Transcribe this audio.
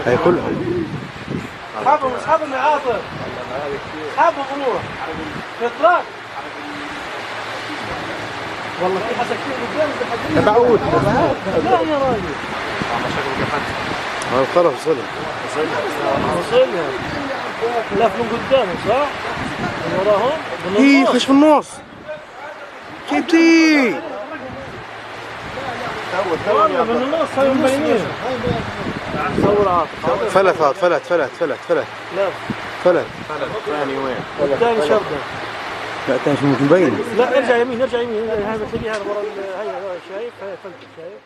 هي كلها. اسحبهم يا عاطف. اسحبهم روح. اطلاق. والله في حسن كثير قدام. تبعود. لا يا راجل. هذا الطرف وصلها. وصلها. لف من قدامه صح؟ من وراهم؟ ايه خش في النص. جبتي. والله من النص هاي مبينين. صور عاطف. فلت هذا فلت. لا. فلت. ثاني وين؟ الثاني شرده. لا تاني مش مبين. لا ارجع يمين هاي بتلاقيها ورا هاي شايف هاي فلتت شايف.